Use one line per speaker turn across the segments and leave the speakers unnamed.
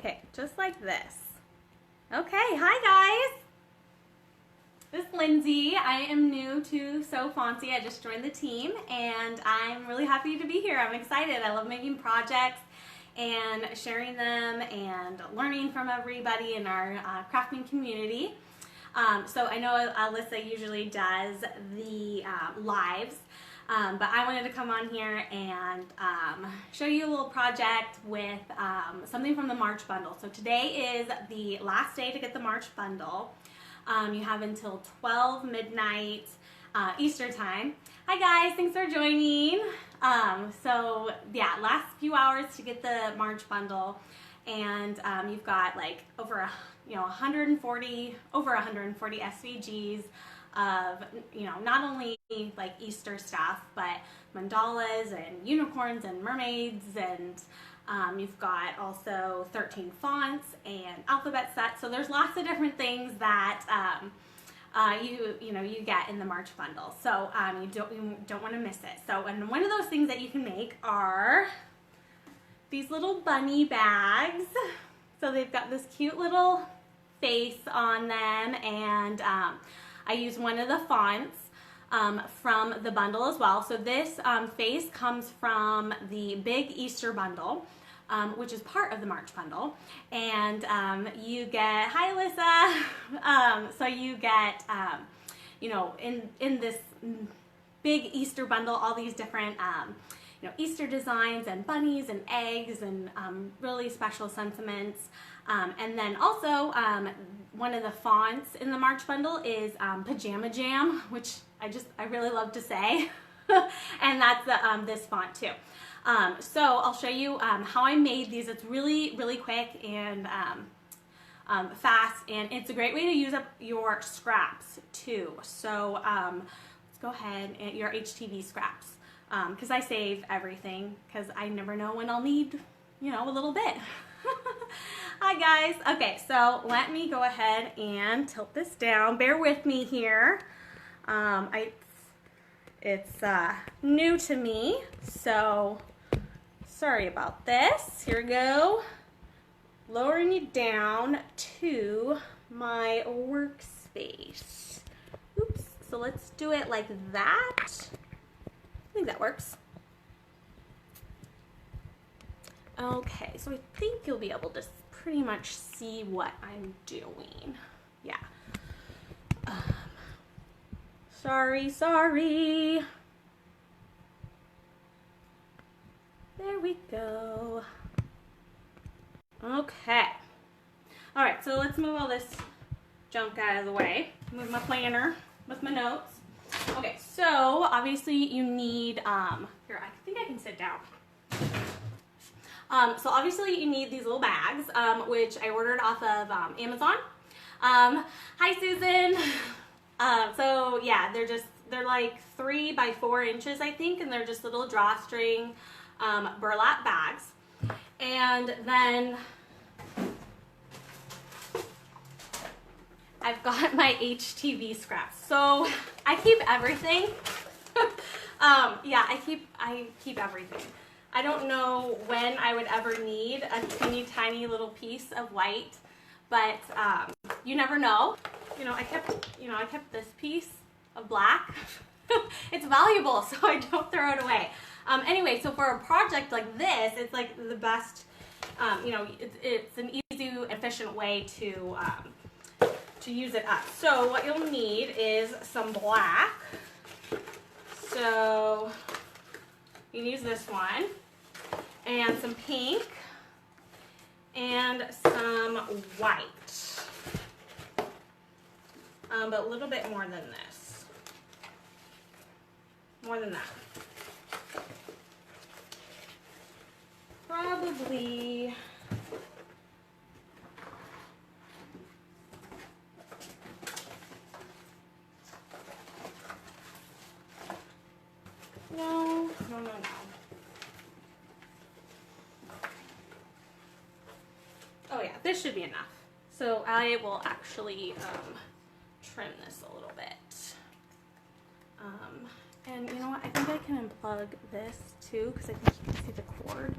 Okay, just like this. Okay, hi guys. This is Lindsay. I am new to Sew Fancy. I just joined the team and I'm really happy to be here. I'm excited. I love making projects and sharing them and learning from everybody in our crafting community. So I know Alyssa usually does the lives, but I wanted to come on here and show you a little project with something from the March bundle. So today is the last day to get the March bundle. You have until 12 midnight Easter time. Hi guys, thanks for joining. So yeah, last few hours to get the March bundle, and you've got like over 140 SVGs of not only like Easter stuff, but mandalas and unicorns and mermaids, and you've got also 13 fonts and alphabet sets. So there's lots of different things that you get in the March bundle. So you don't want to miss it. So, and one of those things that you can make are these little bunny bags. So they've got this cute little face on them, and I use one of the fonts from the bundle as well. So this face comes from the big Easter bundle, which is part of the March bundle, and you get, hi Alyssa, so you get in this big Easter bundle all these different Easter designs and bunnies and eggs and really special sentiments. And then also one of the fonts in the March bundle is Pajama Jam, which I really love to say, and that's this font too. So I'll show you how I made these. It's really, really quick and fast, and it's a great way to use up your scraps too. So let's go ahead and your HTV scraps, because I save everything because I never know when I'll need a little bit. Hi guys. Okay, so let me go ahead and tilt this down. Bear with me here. It's new to me, so sorry about this. Here we go. Lowering you down to my workspace. Oops. So let's do it like that. I think that works. Okay, so I think you'll be able to pretty much see what I'm doing. Yeah. Sorry. There we go. Okay. All right, so let's move all this junk out of the way. Move my planner with my notes. Okay, so obviously you need, here, I think I can sit down. So obviously you need these little bags, which I ordered off of Amazon. Hi Susan. So yeah, they're like 3 by 4 inches, I think, and they're just little drawstring burlap bags. And then I've got my HTV scraps. So I keep everything. Yeah, I keep everything. I don't know when I would ever need a teeny tiny little piece of white, but you never know. I kept this piece of black. It's valuable, so I don't throw it away. Anyway, so for a project like this, it's like the best, it's an easy, efficient way to use it up. So what you'll need is some black. So you can use this one, and some pink, and some white. But a little bit more than this. More than that. Probably no. Oh yeah, this should be enough. So I will actually trim this a little bit. And you know what? I think I can unplug this too, because I think you can see the cord.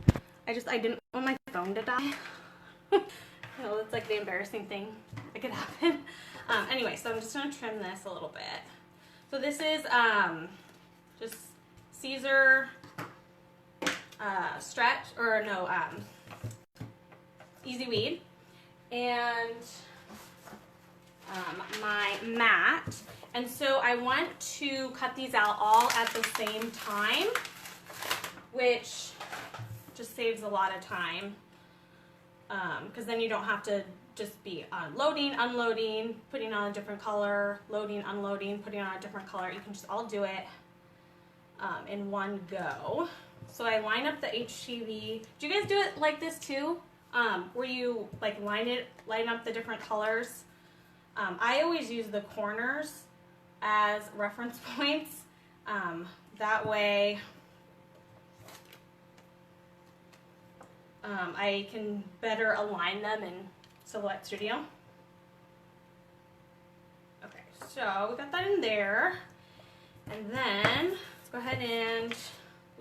I didn't want my phone to die. No, that's like the embarrassing thing that could happen. Anyway, so I'm just gonna trim this a little bit. So this is just Caesar stretch, or no, Easy Weed, and my mat. And so I want to cut these out all at the same time, which just saves a lot of time, because then you don't have to just be loading, unloading, putting on a different color, loading, unloading, putting on a different color. You can just all do it in one go. So I line up the HTV. Do you guys do it like this too? Where you like line up the different colors? I always use the corners as reference points. That way I can better align them in Silhouette Studio. Okay, so we got that in there. And then let's go ahead and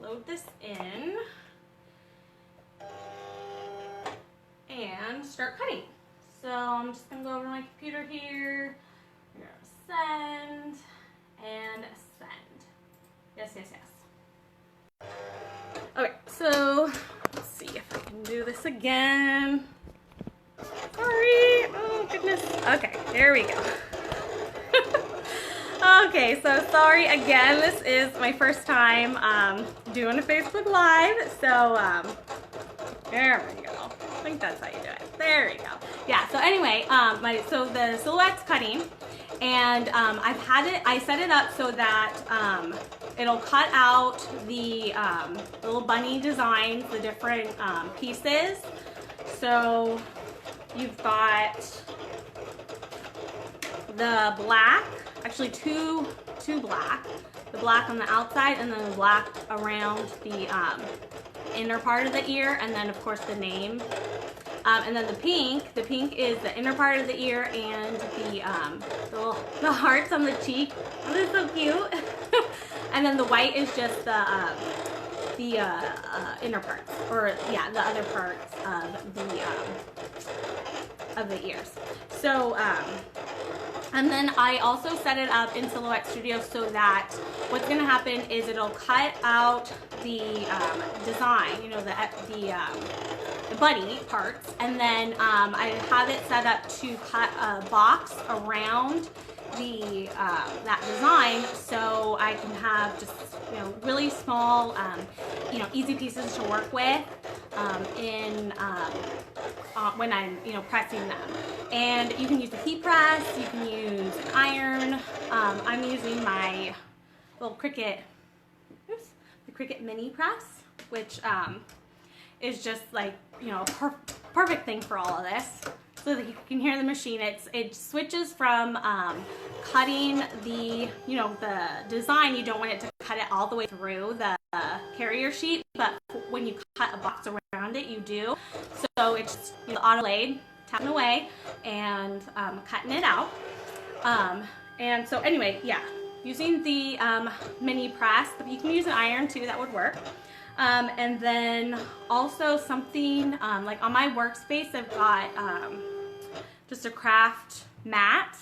load this in and start cutting. So I'm just gonna go over my computer here. I'm gonna send and send. Yes, yes, yes. Okay, so let's see if I can do this again. Sorry, oh goodness. Okay, there we go. Okay, so sorry again. This is my first time doing a Facebook Live. So there we go. I think that's how you do it. There we go. Yeah. So anyway, so the silhouette's cutting, and I set it up so that it'll cut out the little bunny designs, the different pieces. So you've got the black, actually two black, the black on the outside and then the black around the inner part of the ear, and then of course the name. And then the pink is the inner part of the ear and the hearts on the cheek. Oh, they're so cute. And then the white is just the inner parts, or yeah, the other parts of the ears. So and then I also set it up in Silhouette Studio so that what's going to happen is it'll cut out the design, you know, the bunny parts, and then I have it set up to cut a box around the that design, so I can have just, you know, really small, you know, easy pieces to work with when I'm, you know, pressing them. And you can use a heat press, you can use an iron. I'm using my little Cricut, the Cricut mini press, which is just like, you know, perfect thing for all of this. So that you can hear the machine. It switches from cutting the, you know, the design. You don't want it to cut it all the way through the carrier sheet, but when you cut a box around it, you do. So it's, you know, the auto blade, tapping away and cutting it out. And so anyway, yeah, using the mini press, but you can use an iron too, that would work. And then also something like on my workspace, I've got just a craft mat,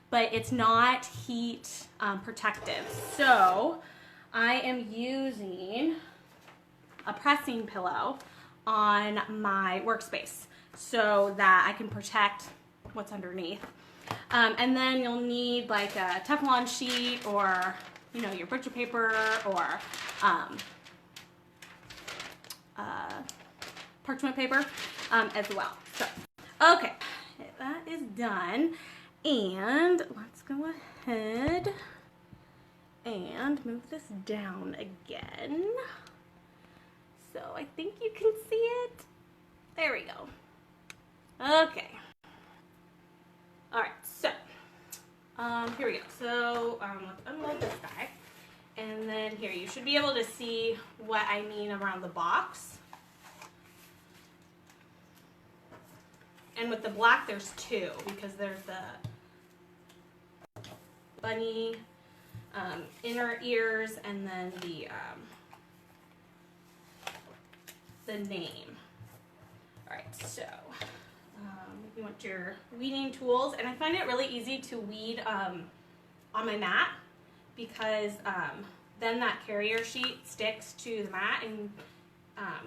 but it's not heat protective. So I am using a pressing pillow on my workspace so that I can protect what's underneath. And then you'll need like a Teflon sheet, or, you know, your butcher paper, or parchment paper as well. So, okay, that is done. And let's go ahead and move this down again. So I think you can see it. There we go. Okay. All right, so here we go. So let's unload this guy. And then here, you should be able to see what I mean around the box. And with the black, there's two, because there's the bunny inner ears, and then the name. All right, so You want your weeding tools, and I find it really easy to weed on my mat because then that carrier sheet sticks to the mat, and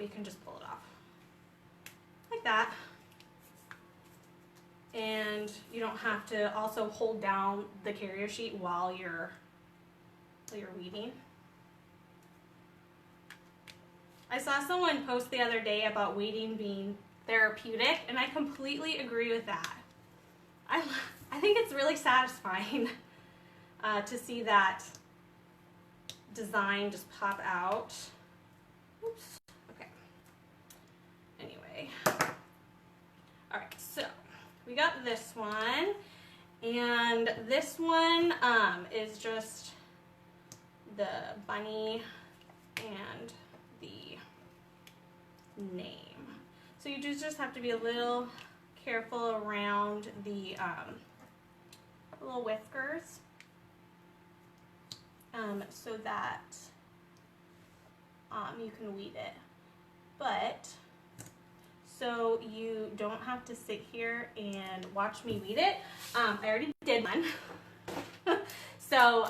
you can just pull it off like that. And you don't have to also hold down the carrier sheet while you're weeding. I saw someone post the other day about weeding being therapeutic, and I completely agree with that. I think it's really satisfying to see that design just pop out. Oops. Okay. Anyway. All right, so we got this one, and this one is just the bunny and the name. So you just have to be a little careful around the little whiskers so that you can weed it. But so you don't have to sit here and watch me weed it. I already did one. So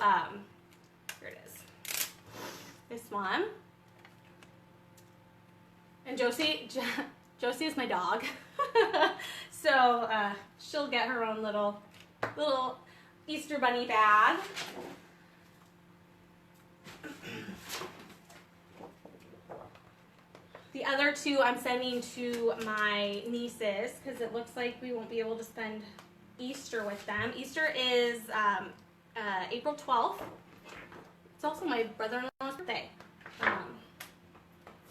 here it is. This one. And Josie is my dog. So she'll get her own little Easter bunny bag. The other two I'm sending to my nieces because it looks like we won't be able to spend Easter with them. Easter is April 12th. It's also my brother-in-law's birthday.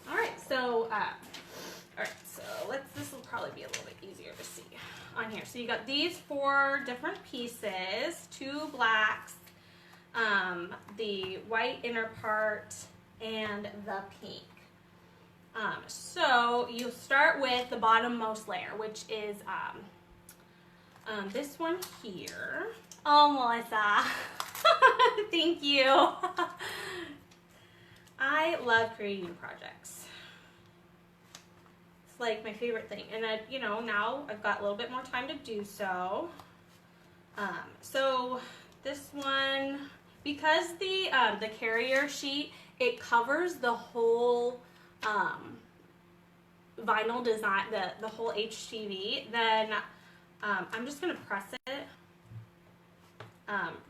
Alright, so this will probably be a little bit easier to see on here. So you got these 4 different pieces, 2 blacks, the white inner part, and the pink. So you start with the bottommost layer, which is this one here. Oh, Melissa. Thank you. I love creating projects. It's like my favorite thing. And now I've got a little bit more time to do so. So this one, because the carrier sheet, it covers the whole vinyl design, the whole HTV, then I'm just going to press it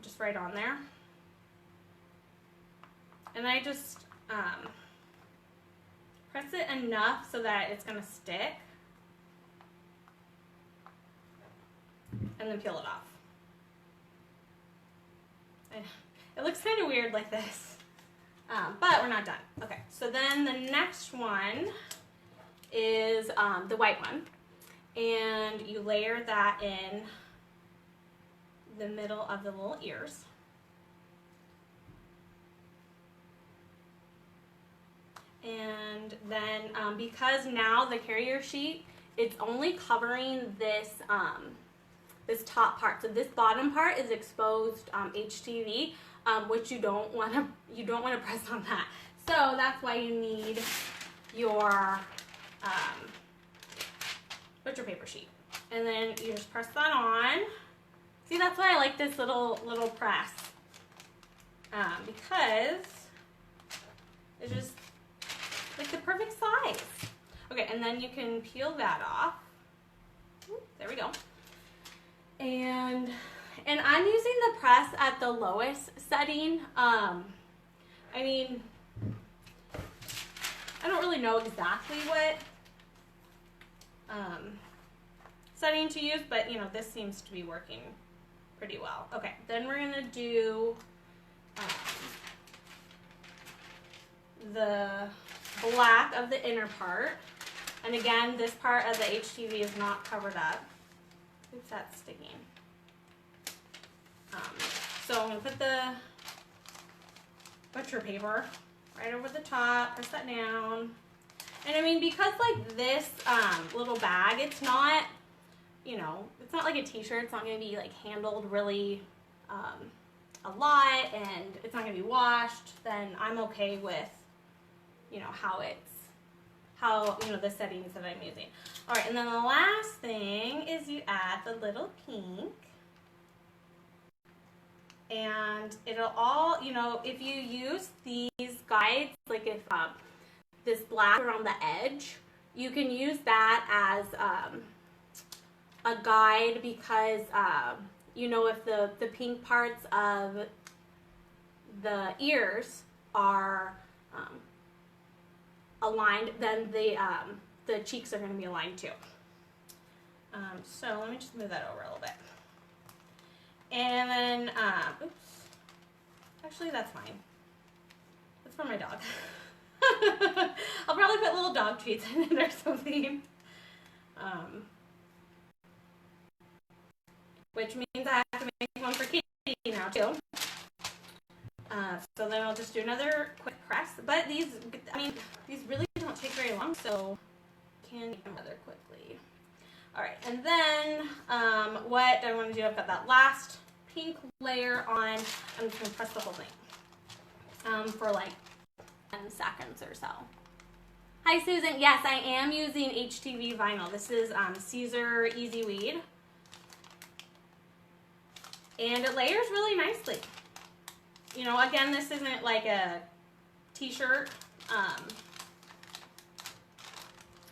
just right on there. And I just press it enough so that it's going to stick, and then peel it off. It looks kind of weird like this. But we're not done. Okay, so then the next one is the white one, and you layer that in the middle of the little ears. And then because now the carrier sheet, it's only covering this this top part. So this bottom part is exposed HTV. Which you don't want to press on that. So that's why you need your butcher paper sheet, and then you just press that on. See, that's why I like this little press because it's just like the perfect size. Okay, and then you can peel that off. There we go. And I'm using the press at the lowest setting. I mean, I don't really know exactly what setting to use, but this seems to be working pretty well. Okay, then we're gonna do the black of the inner part. And again, this part of the HTV is not covered up. Oops, that's sticking. So I'm going to put the butcher paper right over the top, press that down. And I mean, because like this little bag, it's not, it's not like a t-shirt. It's not going to be like handled really a lot, and it's not going to be washed. Then I'm okay with, how it's how, you know, the settings that I'm using. All right, and then the last thing is you add the little pink. And it'll all, you know, if you use these guides, like if this black around the edge, you can use that as a guide because, you know, if the pink parts of the ears are aligned, then the cheeks are going to be aligned too. So let me just move that over a little bit. And then, oops, actually that's fine. That's for my dog. I'll probably put little dog treats in it or something. Which means I have to make one for Katie now too. So then I'll just do another quick press. But these, I mean, these really don't take very long, so can make them rather quickly. All right, and then what I want to do, I've got that last pink layer on. I'm just going to press the whole thing for like 10 seconds or so. Hi, Susan. Yes, I am using HTV vinyl. This is Caesar Easy Weed. And it layers really nicely. You know, again, this isn't like a t-shirt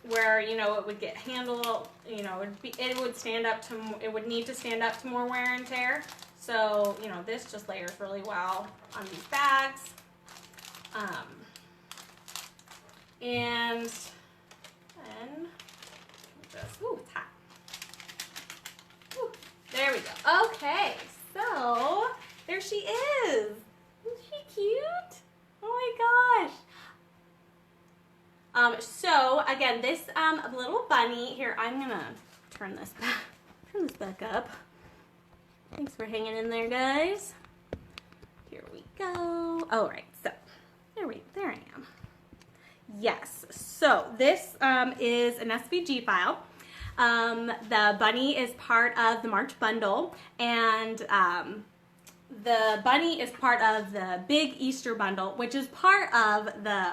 where, you know, it would get handled, you know, it would stand up to, it would need to stand up to more wear and tear. So, you know, this just layers really well on these bags. And then just, ooh, it's hot. Ooh, there we go. Okay, so there she is. Isn't she cute? Oh my gosh. So again, this little bunny here, I'm gonna turn this back up. Thanks for hanging in there, guys. Here we go. All right, so there I am. Yes, so this is an SVG file. The bunny is part of the March bundle, and the bunny is part of the big Easter bundle, which is part of the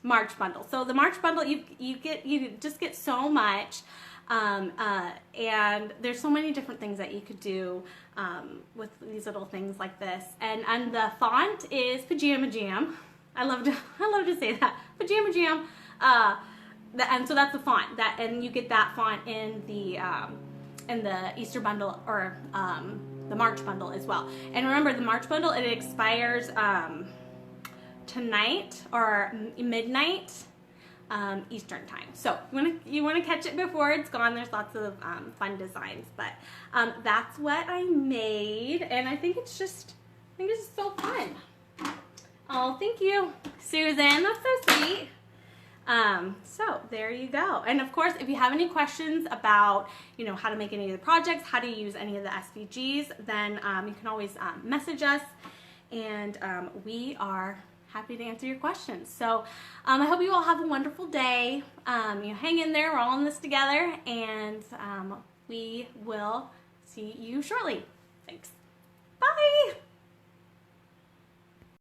March bundle. So the March bundle, you just get so much, and there's so many different things that you could do with these little things like this. And the font is Pajama Jam. I love to say that, Pajama Jam. And so that's the font and you get that font in the Easter bundle or the March bundle as well. And remember, the March bundle, it expires tonight or midnight Eastern time. So you want to catch it before it's gone. There's lots of fun designs, but that's what I made, and I think it's just so fun. Oh, thank you, Susan. That's so sweet. So there you go. And of course, if you have any questions about, you know, how to make any of the projects, how to use any of the SVGs, then you can always message us, and we are happy to answer your questions. So I hope you all have a wonderful day. You hang in there. We're all in this together, and we will see you shortly. Thanks. Bye.